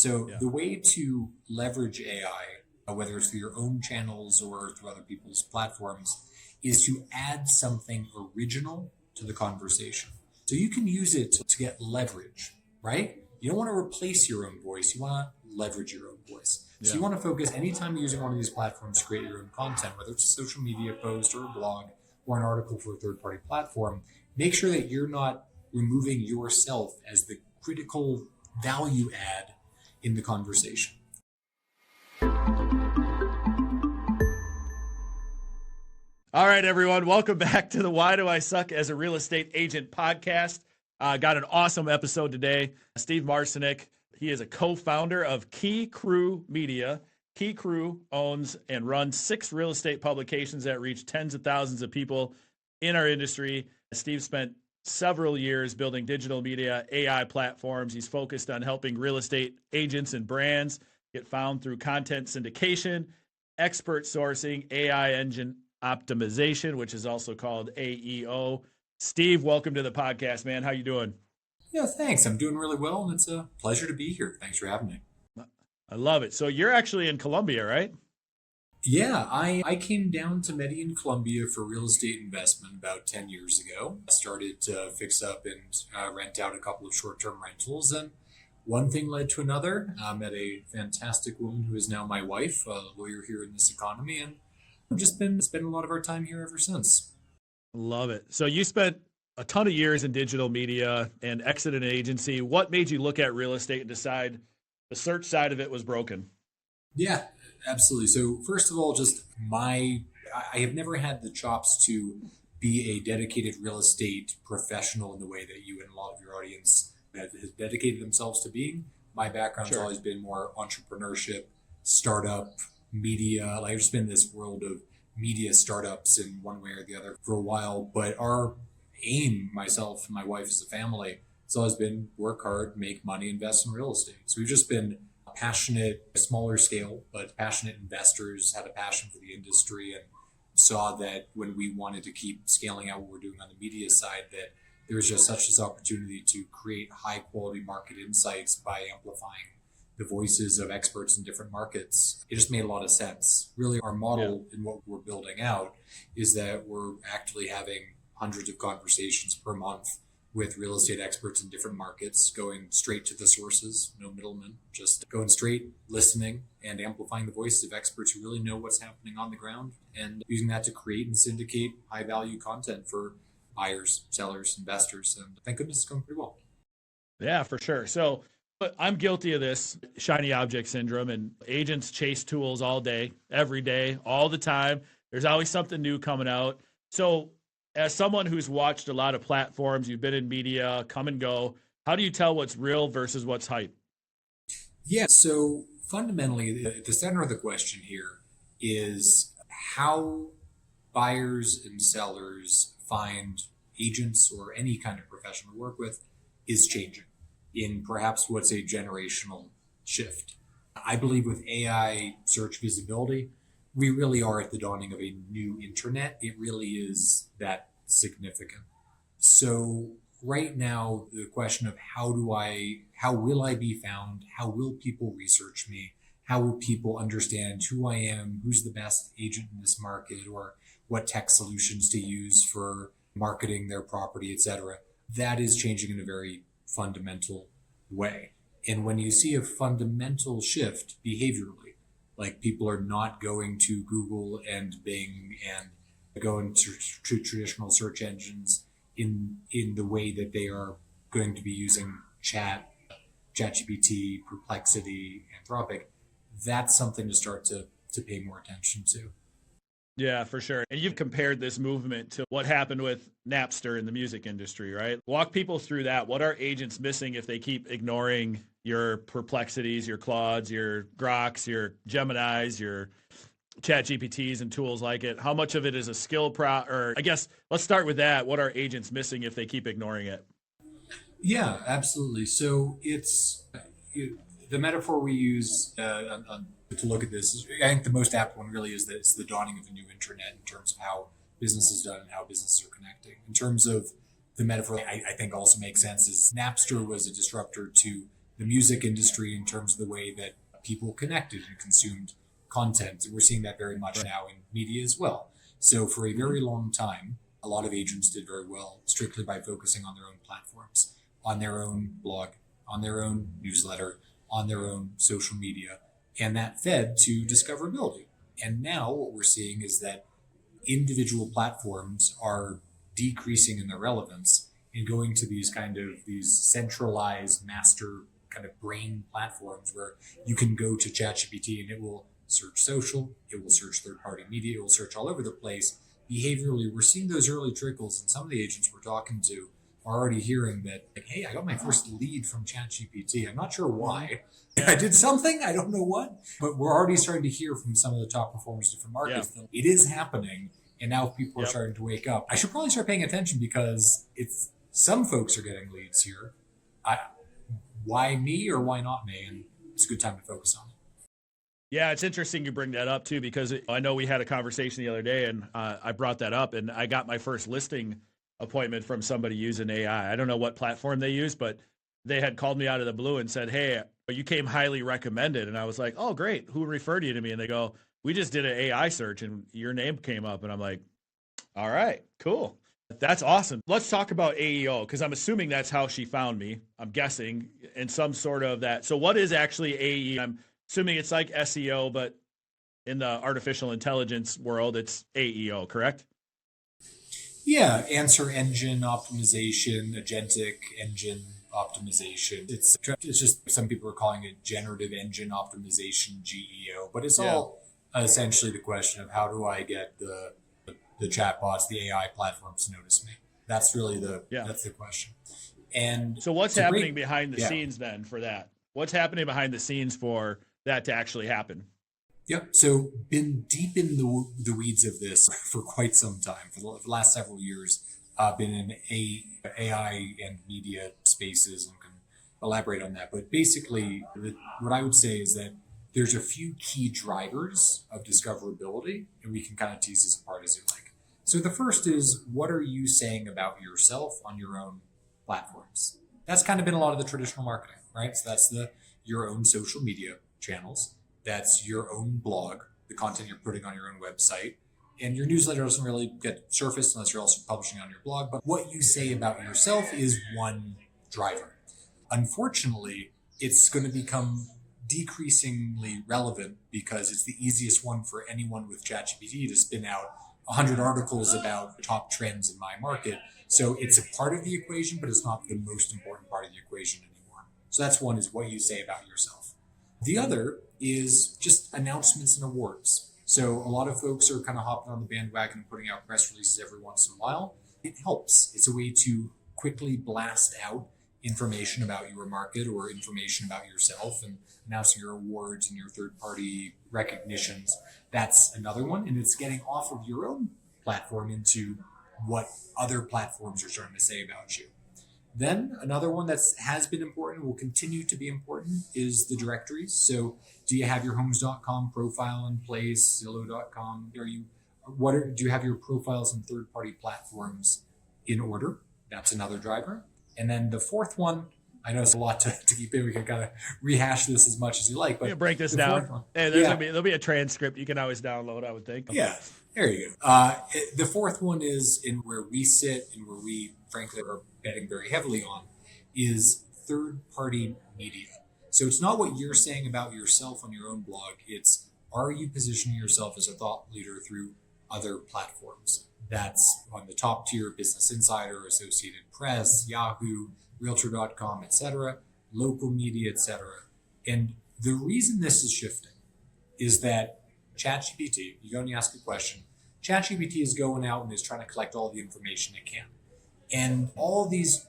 So Yeah. the way to leverage AI, whether it's through your own channels or through other people's platforms, is to add something original to the conversation. So you can use it to get leverage, right? You don't want to replace your own voice. You want to leverage your own voice. So Yeah. you want to focus anytime you're using one of these platforms to create your own content, whether it's a social media post or a blog or an article for a third-party platform, make sure that you're not removing yourself as the critical value add in the conversation. All right, everyone. Welcome back to the Why Do I Suck as a Real Estate Agent podcast. Got an awesome episode today. Steve Marcinuk, he is a co-founder of KeyCrew Media. KeyCrew owns and runs 6 real estate publications that reach tens of thousands of people in our industry. Steve spent several years building digital media AI platforms. He's focused on helping real estate agents and brands get found through content syndication, expert sourcing, AI engine optimization, which is also called AEO. Steve, welcome to the podcast, man. How you doing? Yeah, thanks. I'm doing really well, and it's a pleasure to be here. Thanks for having me. I love it. So you're actually in Colombia, right? Yeah, I came down to Medellin, Colombia for real estate investment about 10 years ago. I started to fix up and rent out a couple of short-term rentals, and one thing led to another. I met a fantastic woman who is now my wife, a lawyer here in this economy, and I've just been spending a lot of our time here ever since. Love it. So you spent a ton of years in digital media and exited an agency. What made you look at real estate and decide the search side of it was broken? Yeah, absolutely. So first of all, I have never had the chops to be a dedicated real estate professional in the way that you and a lot of your audience has dedicated themselves to being. My background's Sure. always been more entrepreneurship, startup, media. Like I've just been in this world of media startups in one way or the other for a while. But our aim, myself and my wife as a family, has always been work hard, make money, invest in real estate. So we've just been passionate, smaller scale, but passionate investors, had a passion for the industry, and saw that when we wanted to keep scaling out what we're doing on the media side, that there was just such this opportunity to create high quality market insights by amplifying the voices of experts in different markets. It just made a lot of sense. Really, our model in what we're building out is that we're actually having hundreds of conversations per month with real estate experts in different markets, going straight to the sources, no middlemen, just going straight, listening, and amplifying the voices of experts who really know what's happening on the ground, and using that to create and syndicate high value content for buyers, sellers, investors. And thank goodness it's going pretty well. Yeah, for sure. So but I'm guilty of this shiny object syndrome, and agents chase tools all day, every day, all the time. There's always something new coming out. So as someone who's watched a lot of platforms, you've been in media, come and go, how do you tell what's real versus what's hype? Yeah, so fundamentally, the center of the question here is how buyers and sellers find agents or any kind of professional to work with is changing in perhaps what's a generational shift. I believe with AI search visibility, we really are at the dawning of a new internet. It really is that significant. So right now, the question of how will I be found? How will people research me? How will people understand who I am? Who's the best agent in this market, or what tech solutions to use for marketing their property, etc. That is changing in a very fundamental way. And when you see a fundamental shift behaviorally, like people are not going to Google and Bing and going to traditional search engines in the way that they are going to be using ChatGPT, Perplexity, Anthropic, that's something to start to pay more attention to. Yeah, for sure. And you've compared this movement to what happened with Napster in the music industry, right? Walk people through that. What are agents missing if they keep ignoring your Perplexities, your Claudes, your Groks, your Geminis, your ChatGPTs and tools like it? How much of it is a skill or I guess let's start with that. What are agents missing if they keep ignoring it? Yeah, absolutely. So the metaphor we use to look at this is, I think the most apt one really is that it's the dawning of a new internet in terms of how business is done and how businesses are connecting. In terms of the metaphor, I think also makes sense is Napster was a disruptor to the music industry in terms of the way that people connected and consumed content. We're seeing that very much now in media as well. So for a very long time, a lot of agents did very well strictly by focusing on their own platforms, on their own blog, on their own newsletter, on their own social media, and that fed to discoverability. And now what we're seeing is that individual platforms are decreasing in their relevance and going to these centralized master kind of brain platforms where you can go to ChatGPT and it will search social, it will search third-party media, it will search all over the place. Behaviorally, we're seeing those early trickles, and some of the agents we're talking to are already hearing that, like, hey, I got my first lead from ChatGPT. I'm not sure why. I did something, I don't know what, but we're already starting to hear from some of the top performers in different markets that it is happening, and now people are starting to wake up. I should probably start paying attention because it's some folks are getting leads here. Why me or why not me? And it's a good time to focus on it. Yeah, it's interesting you bring that up too, because I know we had a conversation the other day and I brought that up, and I got my first listing appointment from somebody using AI. I don't know what platform they use, but they had called me out of the blue and said, hey, you came highly recommended. And I was like, oh, great. Who referred you to me? And they go, we just did an AI search and your name came up. And I'm like, all right, cool. That's awesome. Let's talk about AEO, because I'm assuming that's how she found me. I'm guessing in some sort of that. So what is actually AEO? I'm assuming it's like SEO, but in the artificial intelligence world, it's AEO, correct? Yeah, answer engine optimization, agentic engine optimization. It's just some people are calling it generative engine optimization, GEO, but it's all essentially the question of how do I get the chatbots, the AI platforms to notice me. That's really that's the question. And so what's happening behind the scenes then for that? What's happening behind the scenes for that to actually happen? Yep. So been deep in the weeds of this for quite some time. For the last several years, been in AI and media spaces and can elaborate on that. But basically, what I would say is that there's a few key drivers of discoverability, and we can kind of tease this apart as you like. So the first is, what are you saying about yourself on your own platforms? That's kind of been a lot of the traditional marketing, right? So that's your own social media channels. That's your own blog, the content you're putting on your own website. And your newsletter doesn't really get surfaced unless you're also publishing on your blog. But what you say about yourself is one driver. Unfortunately, it's going to become decreasingly relevant because it's the easiest one for anyone with ChatGPT to spin out 100 articles about top trends in my market. So it's a part of the equation, but it's not the most important part of the equation anymore. So that's one, is what you say about yourself. The other is just announcements and awards. So a lot of folks are kind of hopping on the bandwagon and putting out press releases every once in a while. It helps. It's a way to quickly blast out information about your market or information about yourself and announcing your awards and your third-party recognitions. That's another one. And it's getting off of your own platform into what other platforms are starting to say about you. Then another one that has been important, will continue to be important, is the directories. So do you have your homes.com profile in place, Zillow.com? Do you have your profiles in third-party platforms in order? That's another driver. And then the fourth one, I know it's a lot to keep in. We can kind of rehash this as much as you like, but break this down. Hey, there'll be a transcript you can always download, I would think. Yeah, there you go. The fourth one is in where we sit and where we, frankly, are betting very heavily on, is third-party media. So it's not what you're saying about yourself on your own blog. It's, are you positioning yourself as a thought leader through other platforms? That's on the top tier, Business Insider, Associated Press, Yahoo, Realtor.com, etc., local media, etc. And the reason this is shifting is that ChatGPT, you go and you ask a question, ChatGPT is going out and is trying to collect all the information it can. And all these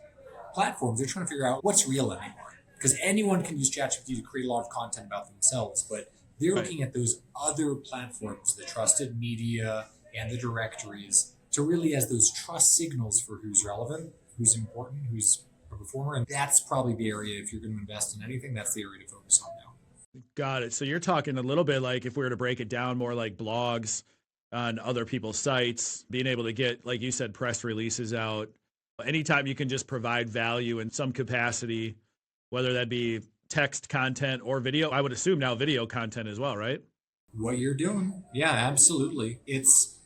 platforms, they're trying to figure out what's real anymore. Because anyone can use ChatGPT to create a lot of content about themselves, but they're looking at those other platforms, the trusted media and the directories, to really as those trust signals for who's relevant, who's important, who's a performer. And that's probably the area, if you're going to invest in anything, that's the area to focus on now. Got it. So you're talking a little bit like, if we were to break it down, more like blogs on other people's sites, being able to get, like you said, press releases out. Anytime you can just provide value in some capacity, whether that be text content or video. I would assume now video content as well, right? What you're doing. Yeah, absolutely. It's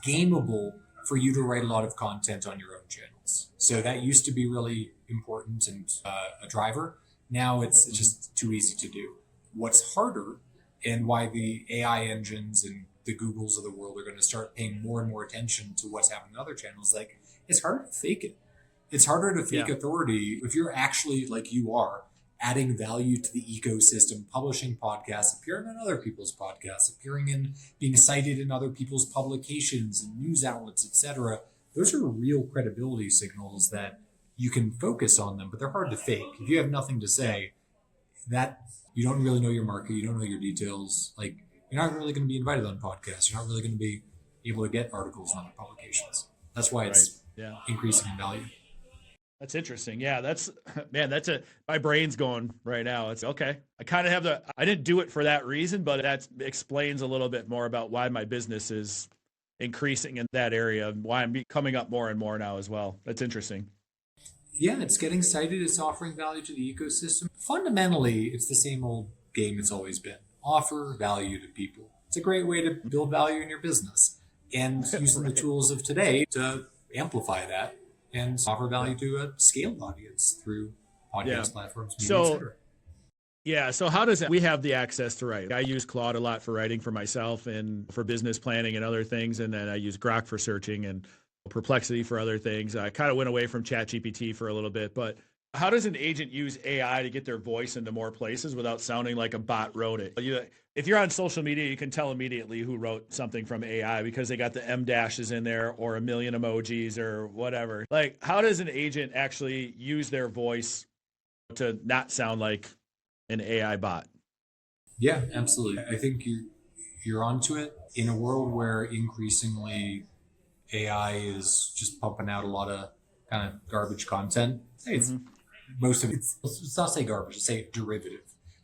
gameable for you to write a lot of content on your own channels. So that used to be really important and a driver. Now it's just too easy to do. What's harder, and why the AI engines and the Googles of the world are going to start paying more and more attention to what's happening in other channels, like it's harder to fake it. It's harder to fake authority if you're actually, like you are, adding value to the ecosystem, publishing podcasts, appearing on other people's podcasts, appearing in, being cited in other people's publications and news outlets, etc. Those are real credibility signals that you can focus on them, but they're hard to fake. If you have nothing to say, that you don't really know your market, you don't know your details, like you're not really going to be invited on podcasts. You're not really going to be able to get articles in other publications. That's why it's increasing in value. That's interesting. Yeah, my brain's going right now. It's okay. I kind of have I didn't do it for that reason, but that explains a little bit more about why my business is increasing in that area and why I'm coming up more and more now as well. That's interesting. Yeah, it's getting cited. It's offering value to the ecosystem. Fundamentally, it's the same old game it's always been. Offer value to people. It's a great way to build value in your business, and using the tools of today to amplify that and offer value to a scaled audience through podcast platforms, media, etc. So how does we have the access to write? I use Claude a lot for writing for myself and for business planning and other things, and then I use Grok for searching and Perplexity for other things. I kind of went away from ChatGPT for a little bit, but how does an agent use AI to get their voice into more places without sounding like a bot wrote it? If you're on social media, you can tell immediately who wrote something from AI because they got the M dashes in there or a million emojis or whatever. Like, how does an agent actually use their voice to not sound like an AI bot? Yeah, absolutely. I think you're onto it. In a world where increasingly AI is just pumping out a lot of kind of garbage content, it's most of it. Let's not say garbage. Let's say derivative.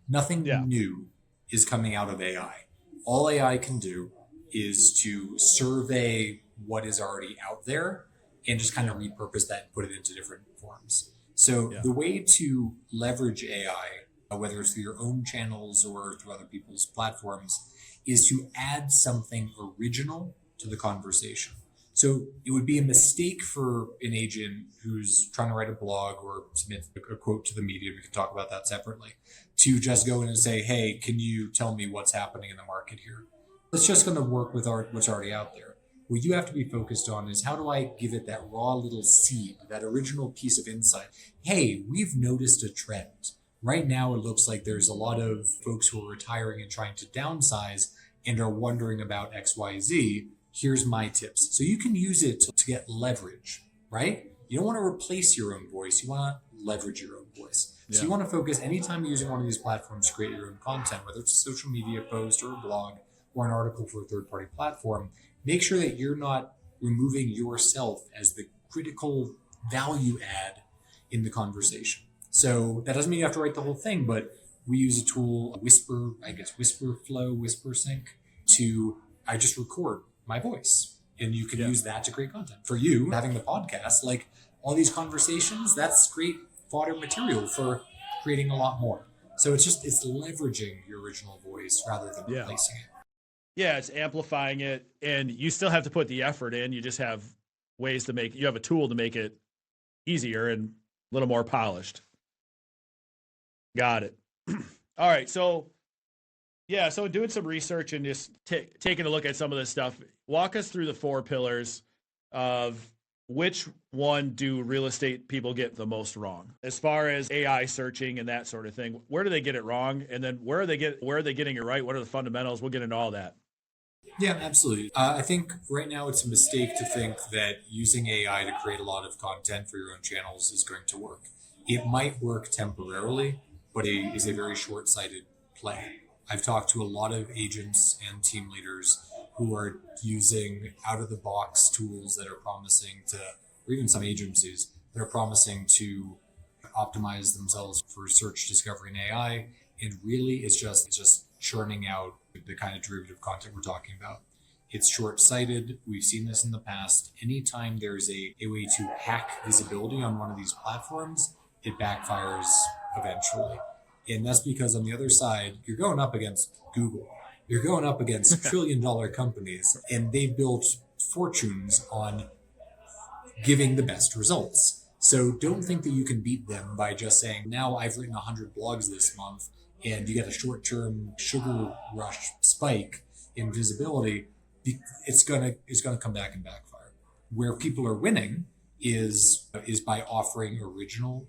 Nothing new is coming out of AI. All AI can do is to survey what is already out there and just kind of repurpose that and put it into different forms. So the way to leverage AI, whether it's through your own channels or through other people's platforms, is to add something original to the conversation. So it would be a mistake for an agent who's trying to write a blog or submit a quote to the media, we can talk about that separately, to just go in and say, hey, can you tell me what's happening in the market here? It's just going to work with what's already out there. What you have to be focused on is how do I give it that raw little seed, that original piece of insight? Hey, we've noticed a trend. Right now, it looks like there's a lot of folks who are retiring and trying to downsize and are wondering about XYZ. Here's my tips. So you can use it to get leverage, right? You don't want to replace your own voice. You want to leverage your own voice. So you want to focus anytime you're using one of these platforms to create your own content, whether it's a social media post or a blog or an article for a third-party platform, make sure that you're not removing yourself as the critical value add in the conversation. So that doesn't mean you have to write the whole thing, but we use a tool, Whisper Flow, Whisper Sync, I just record my voice, and you can use that to create content. For you, having the podcast, like all these conversations, that's great fodder material for creating a lot more. So it's leveraging your original voice rather than replacing it. Yeah, it's amplifying it, and you still have to put the effort in. You just have ways to you have a tool to make it easier and a little more polished. Got it. All right, so doing some research and just taking a look at some of this stuff, walk us through the 4 pillars of which one do real estate people get the most wrong as far as AI searching and that sort of thing. Where do they get it wrong? And then where are they getting it right? What are the fundamentals? We'll get into all that. Yeah, absolutely. I think right now it's a mistake to think that using AI to create a lot of content for your own channels is going to work. It might work temporarily, but it is a very short-sighted play. I've talked to a lot of agents and team leaders who are using out-of-the-box tools that are promising to, or even some agencies that are promising to optimize themselves for search, discovery, and AI, and really it's just churning out the kind of derivative content we're talking about. It's short-sighted. We've seen this in the past. Anytime there's a way to hack visibility on one of these platforms, it backfires eventually. And that's because on the other side, you're going up against Google. You're going up against trillion-dollar companies, and they built fortunes on giving the best results. So don't think that you can beat them by just saying, now I've written 100 blogs this month, and you get a short-term sugar rush spike in visibility. It's gonna come back and backfire. Where people are winning is by offering original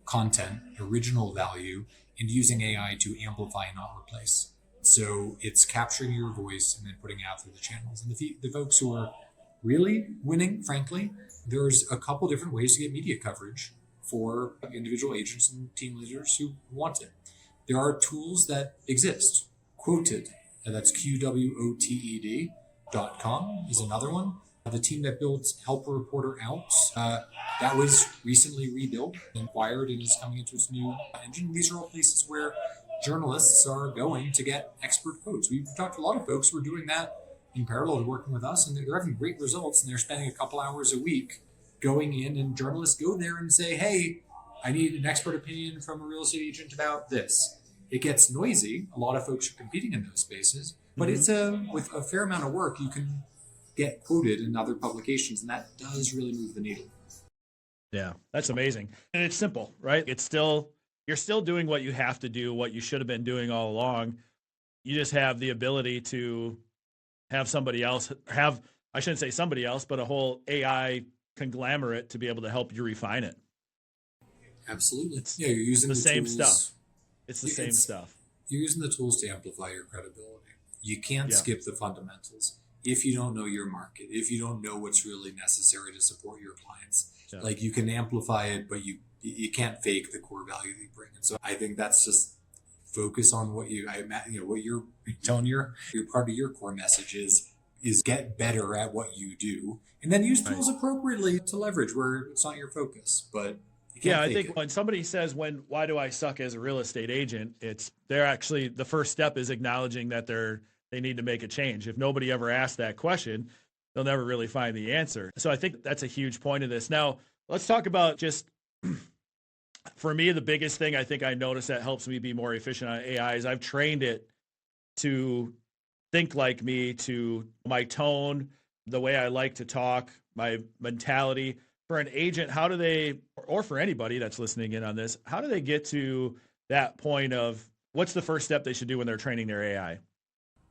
content, original value, and using AI to amplify and not replace. So it's capturing your voice and then putting it out through the channels. And the folks who are really winning, frankly, there's a couple different ways to get media coverage for individual agents and team leaders who want it. There are tools that exist. Quoted, and that's QWOTED.com is another one. The team that built Help a Reporter Out, that was recently rebuilt and acquired and is coming into its new engine. These are all places where journalists are going to get expert quotes. We've talked to a lot of folks who are doing that in parallel to working with us, and they're having great results, and they're spending a couple hours a week going in, and journalists go there and say, hey, I need an expert opinion from a real estate agent about this. It gets noisy. A lot of folks are competing in those spaces, but it's with a fair amount of work, you can get quoted in other publications, and that does really move the needle. Yeah, that's amazing. And it's simple, right? You're still doing what you have to do, what you should have been doing all along. You just have the ability to have somebody else I shouldn't say somebody else, but a whole AI conglomerate to be able to help you refine it. Absolutely. You're using the same tools. Stuff. It's the same stuff. You're using the tools to amplify your credibility. You can't skip the fundamentals. If you don't know your market, if you don't know what's really necessary to support your clients, like you can amplify it, but you can't fake the core value that you bring. And so I think that's just focus on what what you're telling your part of your core message is get better at what you do, and then use tools appropriately to leverage where it's not your focus. But I think when somebody says, why do I suck as a real estate agent? They're actually, the first step is acknowledging that they need to make a change. If nobody ever asked that question, they'll never really find the answer. So I think that's a huge point of this. Now, let's talk about just, for me, the biggest thing I think I noticed that helps me be more efficient on AI is I've trained it to think like me, to my tone, the way I like to talk, my mentality. For an agent, how do they, or for anybody that's listening in on this, how do they get to that point of what's the first step they should do when they're training their AI?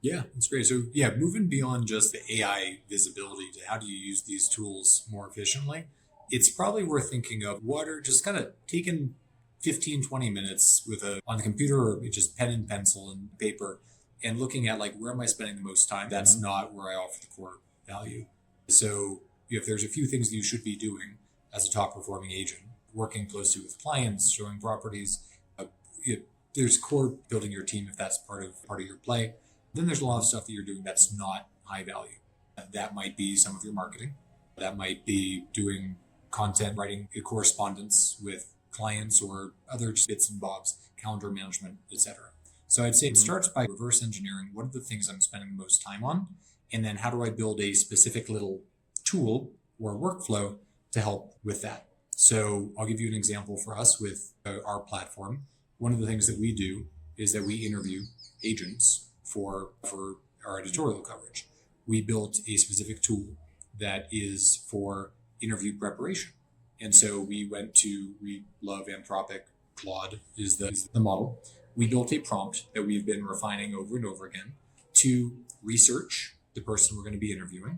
Yeah, that's great. So moving beyond just the AI visibility to how do you use these tools more efficiently, it's probably worth thinking of what are just kind of taking 15, 20 minutes on the computer or just pen and pencil and paper and looking at where am I spending the most time? That's not where I offer the core value. So if there's a few things that you should be doing as a top performing agent, working closely with clients, showing properties, there's core building your team if that's part of your play. Then there's a lot of stuff that you're doing that's not high value. That might be some of your marketing. That might be doing content, writing a correspondence with clients or other bits and bobs, calendar management, etc. So I'd say it starts by reverse engineering. What are the things I'm spending the most time on? And then how do I build a specific little tool or workflow to help with that? So I'll give you an example for us with our platform. One of the things that we do is that we interview agents for our editorial coverage. We built a specific tool that is for interview preparation. And so we love Anthropic. Claude is the model. We built a prompt that we've been refining over and over again to research the person we're going to be interviewing,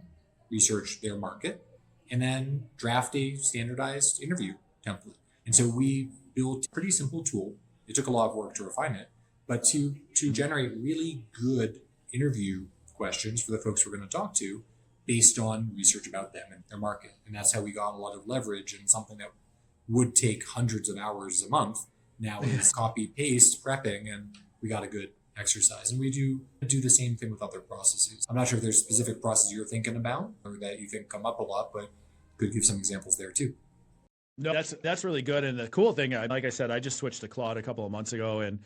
research their market, and then draft a standardized interview template. And so we built a pretty simple tool. It took a lot of work to refine it, but to generate really good interview questions for the folks we're going to talk to based on research about them and their market. And that's how we got a lot of leverage, and something that would take hundreds of hours a month now is copy paste prepping, and we got a good exercise. And we do the same thing with other processes. I'm not sure if there's specific processes you're thinking about or that you think come up a lot, but could give some examples there too. No, that's really good. And the cool thing, like I said, I just switched to Claude a couple of months ago, and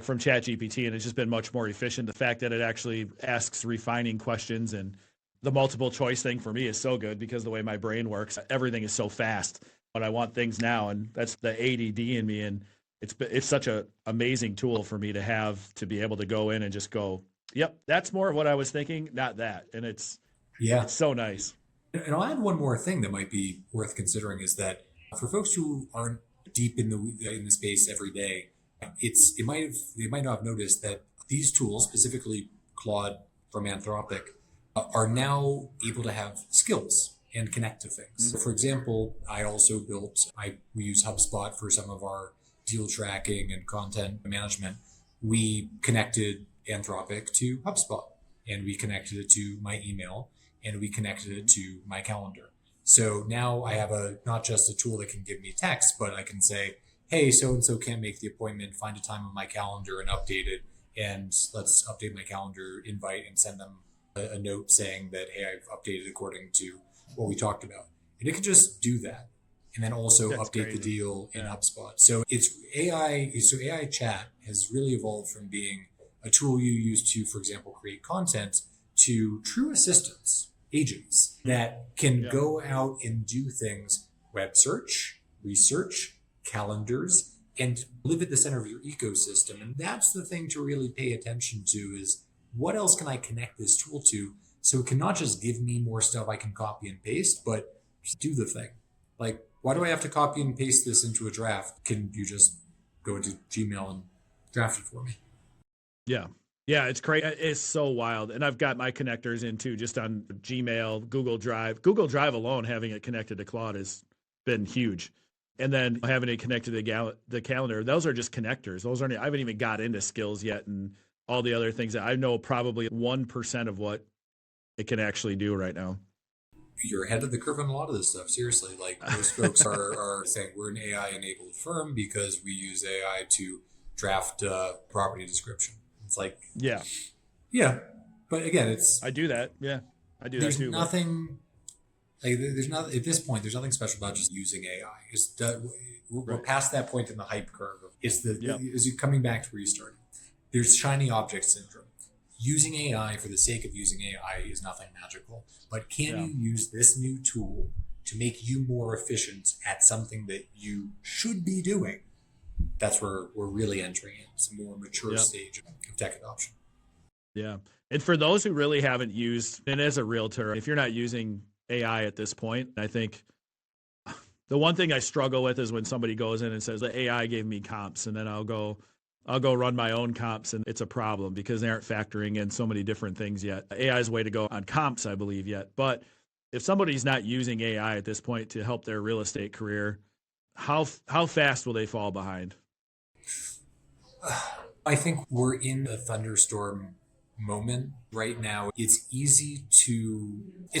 from ChatGPT, and it's just been much more efficient. The fact that it actually asks refining questions, and the multiple choice thing for me is so good because the way my brain works, everything is so fast, but I want things now. And that's the ADD in me. And it's such a amazing tool for me to have, to be able to go in and just go, yep, that's more of what I was thinking, not that. And it's Yeah. so nice. And I'll add one more thing that might be worth considering is that for folks who aren't deep in the space every day, they might not have noticed that these tools, specifically Claude from Anthropic, are now able to have skills and connect to things. So for example, we use HubSpot for some of our deal tracking and content management. We connected Anthropic to HubSpot, and we connected it to my email, and we connected it to my calendar. So now I have not just a tool that can give me text, but I can say, hey, so-and-so can't make the appointment, find a time on my calendar and update it. And let's update my calendar invite and send them a note saying that, hey, I've updated according to what we talked about. And it can just do that. And then also That's update crazy. the deal in HubSpot. So AI chat has really evolved from being a tool you use to, for example, create content, to true assistants, agents that can go out and do things, web search, research, calendars, and live at the center of your ecosystem. And that's the thing to really pay attention to is what else can I connect this tool to so it can not just give me more stuff I can copy and paste, but just do the thing. Like, why do I have to copy and paste this into a draft? Can you just go into Gmail and draft it for me? Yeah. Yeah, it's crazy. It's so wild. And I've got my connectors in too, just on Gmail, Google Drive. Google Drive alone, having it connected to Claude has been huge. And then having it connected to the calendar, those are just connectors. I haven't even got into skills yet and all the other things that I know probably 1% of what it can actually do right now. You're ahead of the curve on a lot of this stuff. Seriously, like most folks are saying we're an AI enabled firm because we use AI to draft property description. It's like, yeah, but again, I do that. Yeah, I do that there's too. nothing like there's not at this point. There's nothing special about just using AI. We're past that point in the hype curve. Is you coming back to where you started? There's shiny object syndrome. Using AI for the sake of using AI is nothing magical. But can you use this new tool to make you more efficient at something that you should be doing? That's where we're really entering in. It's a more mature stage of tech adoption. Yeah. And for those who really haven't used, and as a realtor, if you're not using AI at this point, I think the one thing I struggle with is when somebody goes in and says the AI gave me comps, and then I'll go run my own comps, and it's a problem because they aren't factoring in so many different things yet. AI is the way to go on comps, I believe, yet. But if somebody's not using AI at this point to help their real estate career, how fast will they fall behind? I think we're in a thunderstorm moment right now. It's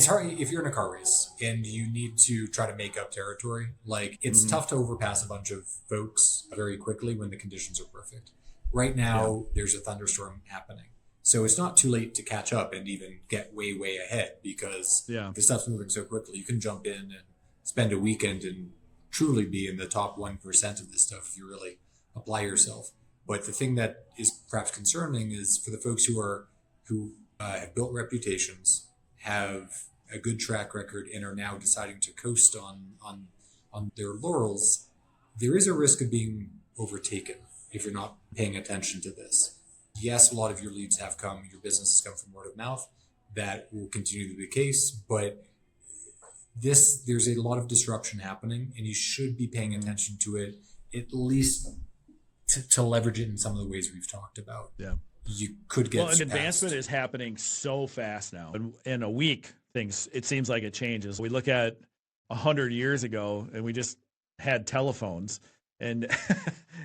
hard if you're in a car race and you need to try to make up territory. Like, it's tough to overpass a bunch of folks very quickly when the conditions are perfect. Right now, there's a thunderstorm happening. So it's not too late to catch up and even get way, way ahead because the stuff's moving so quickly. You can jump in and spend a weekend and truly be in the top 1% of this stuff if you really apply yourself. But the thing that is perhaps concerning is for the folks who have built reputations, have a good track record, and are now deciding to coast on their laurels. There is a risk of being overtaken if you're not paying attention to this. Yes, a lot of your leads your business has come from word of mouth. That will continue to be the case, but there's a lot of disruption happening, and you should be paying attention to it, at least to leverage it in some of the ways we've talked about. Yeah. You could get an advancement is happening so fast now. In a week, it seems like it changes. We look at 100 years ago and we just had telephones, and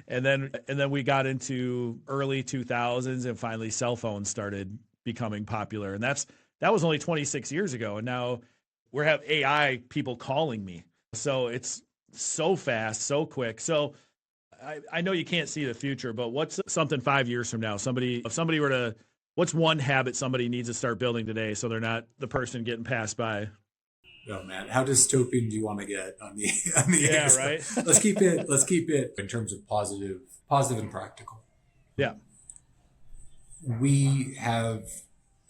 and then we got into early 2000s, and finally cell phones started becoming popular. And that was only 26 years ago. And now we have AI people calling me. So it's so fast, so quick. So I know you can't see the future, but what's something 5 years from now? What's one habit somebody needs to start building today so they're not the person getting passed by? Oh man, how dystopian do you want to get on the yeah, right? Let's keep it in terms of positive and practical. Yeah. We have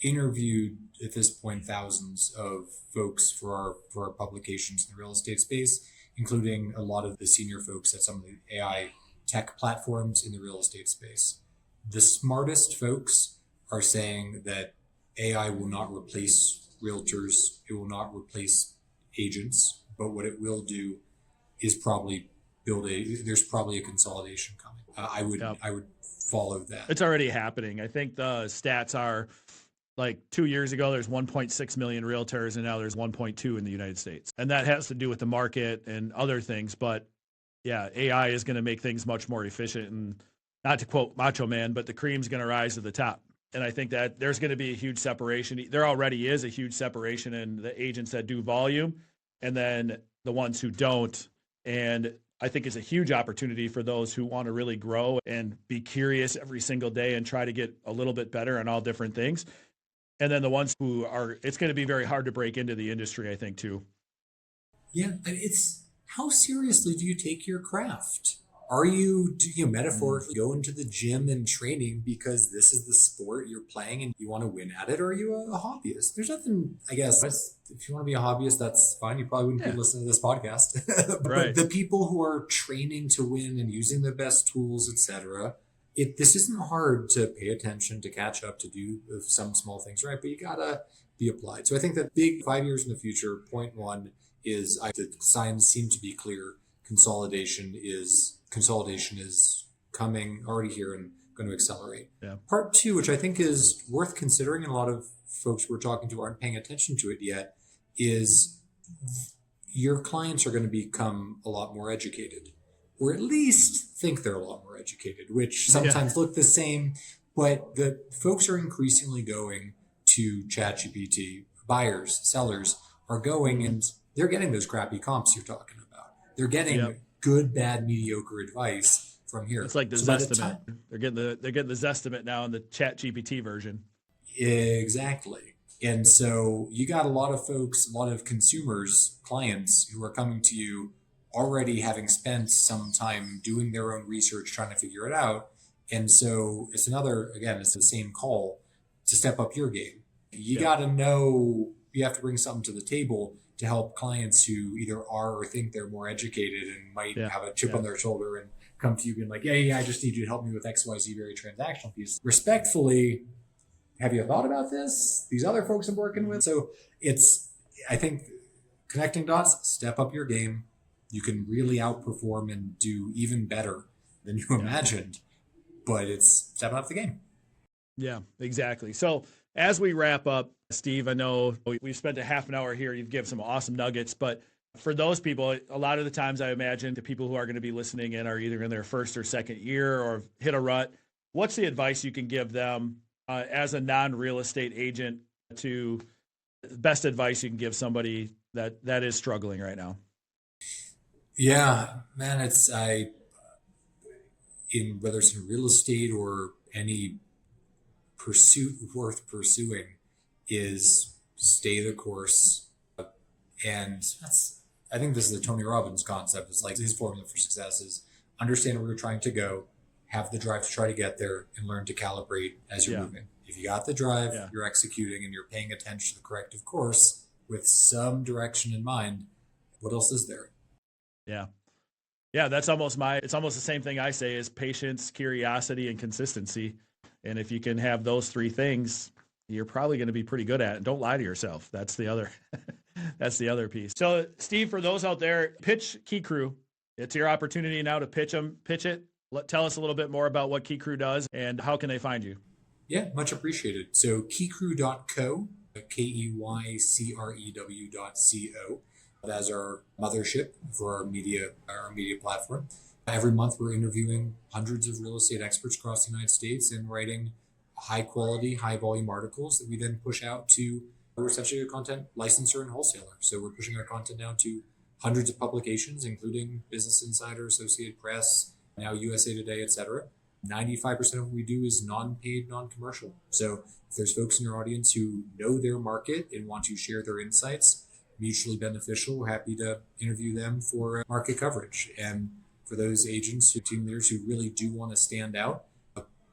interviewed at this point thousands of folks for our publications in the real estate space, including a lot of the senior folks at some of the AI tech platforms in the real estate space. The smartest folks are saying that AI will not replace realtors, it will not replace agents, but what it will do is probably there's probably a consolidation coming. I would follow that. It's already happening. I think the stats are like 2 years ago, there's 1.6 million realtors, and now there's 1.2 in the United States. And that has to do with the market and other things. But yeah, AI is going to make things much more efficient. And not to quote Macho Man, but the cream's going to rise to the top. And I think that there's going to be a huge separation. There already is a huge separation in the agents that do volume and then the ones who don't. And I think it's a huge opportunity for those who want to really grow and be curious every single day and try to get a little bit better on all different things. And then the ones who are, it's going to be very hard to break into the industry, I think, too. Yeah, it's how seriously do you take your craft? Are you, metaphorically go into the gym and training because this is the sport you're playing and you want to win at it? Or are you a hobbyist? There's nothing, I guess, if you want to be a hobbyist, that's fine. You probably wouldn't be listening to this podcast. But Right. the people who are training to win and using the best tools, etc., this isn't hard to pay attention, to catch up, to do some small things right, but you gotta be applied. So I think that big 5 years in the future, point one is the signs seem to be clear. Consolidation is coming already here and going to accelerate. Yeah. Part two, which I think is worth considering, and a lot of folks we're talking to aren't paying attention to it yet, is your clients are going to become a lot more educated, or at least think they're a lot more educated, which sometimes look the same, but the folks are increasingly going to ChatGPT. Buyers, sellers are going and they're getting those crappy comps you're talking about. They're getting good, bad, mediocre advice from here. It's like the Zestimate. They're getting the Zestimate now in the ChatGPT version. Exactly. And so you got a lot of folks, a lot of consumers, clients who are coming to you already having spent some time doing their own research, trying to figure it out. And so it's it's the same call to step up your game. You got to know, you have to bring something to the table to help clients who either are or think they're more educated and might have a chip on their shoulder and come to you being like, yeah, I just need you to help me with XYZ very transactional piece. Respectfully, have you thought about this? These other folks I'm working with? So I think connecting dots, step up your game. You can really outperform and do even better than you imagined, but it's stepping up the game. Yeah, exactly. So as we wrap up, Steve, I know we've spent a half an hour here. You've given some awesome nuggets, but for those people, a lot of the times I imagine the people who are going to be listening in are either in their first or second year or hit a rut. What's the advice you can give them as a non-real estate agent, to best advice you can give somebody that is struggling right now? Yeah, man, whether it's in real estate or any pursuit worth pursuing, is stay the course. And I think this is the Tony Robbins concept. It's like his formula for success is understand where you're trying to go, have the drive to try to get there, and learn to calibrate as you're moving. If you got the drive, you're executing, and you're paying attention to the corrective course with some direction in mind, what else is there? Yeah. Yeah, it's almost the same thing I say is patience, curiosity, and consistency. And if you can have those three things, you're probably going to be pretty good at it. Don't lie to yourself. That's the other piece. So Steve, for those out there, pitch KeyCrew. It's your opportunity now to pitch it. Tell us a little bit more about what KeyCrew does and how can they find you? Yeah, much appreciated. So keycrew.co, KeyCrew.co. That's our mothership for our media platform. Every month we're interviewing hundreds of real estate experts across the United States and writing high quality, high volume articles that we then push out to, we're essentially a content licensor and wholesaler. So we're pushing our content down to hundreds of publications, including Business Insider, Associated Press, now USA Today, etc. 95% of what we do is non-paid, non-commercial. So if there's folks in your audience who know their market and want to share their insights, mutually beneficial, we're happy to interview them for market coverage. And for those agents, team leaders who really do want to stand out,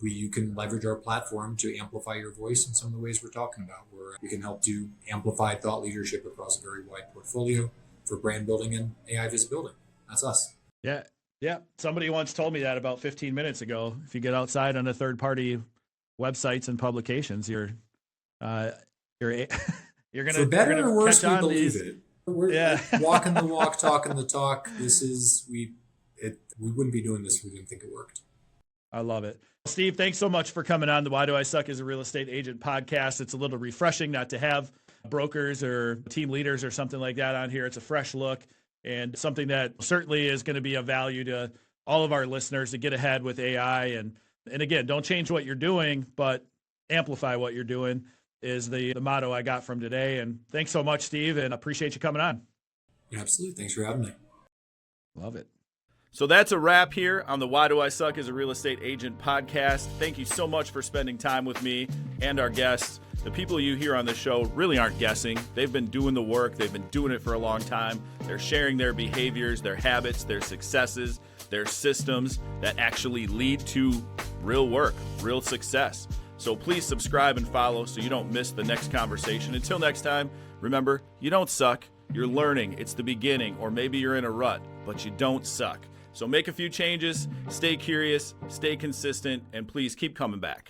you can leverage our platform to amplify your voice in some of the ways we're talking about, where we can help do amplified thought leadership across a very wide portfolio for brand building and AI visibility. That's us. Yeah. Yeah. Somebody once told me that about 15 minutes ago. If you get outside on a third-party websites and publications, you're you're you're For gonna better or worse, catch we on believe these. it. We're Yeah. walking the walk, talking the talk. We wouldn't be doing this if we didn't think it worked. I love it. Steve, thanks so much for coming on the Why Do I Suck as a Real Estate Agent podcast. It's a little refreshing not to have brokers or team leaders or something like that on here. It's a fresh look and something that certainly is going to be of value to all of our listeners to get ahead with AI. And again, don't change what you're doing, but amplify what you're doing is the motto I got from today. And thanks so much, Steve, and appreciate you coming on. Absolutely. Thanks for having me. Love it. So that's a wrap here on the Why Do I Suck as a Real Estate Agent podcast. Thank you so much for spending time with me and our guests. The people you hear on this show really aren't guessing. They've been doing the work. They've been doing it for a long time. They're sharing their behaviors, their habits, their successes, their systems that actually lead to real work, real success. So please subscribe and follow so you don't miss the next conversation. Until next time, remember, you don't suck. You're learning. It's the beginning, or maybe you're in a rut, but you don't suck. So make a few changes, stay curious, stay consistent, and please keep coming back.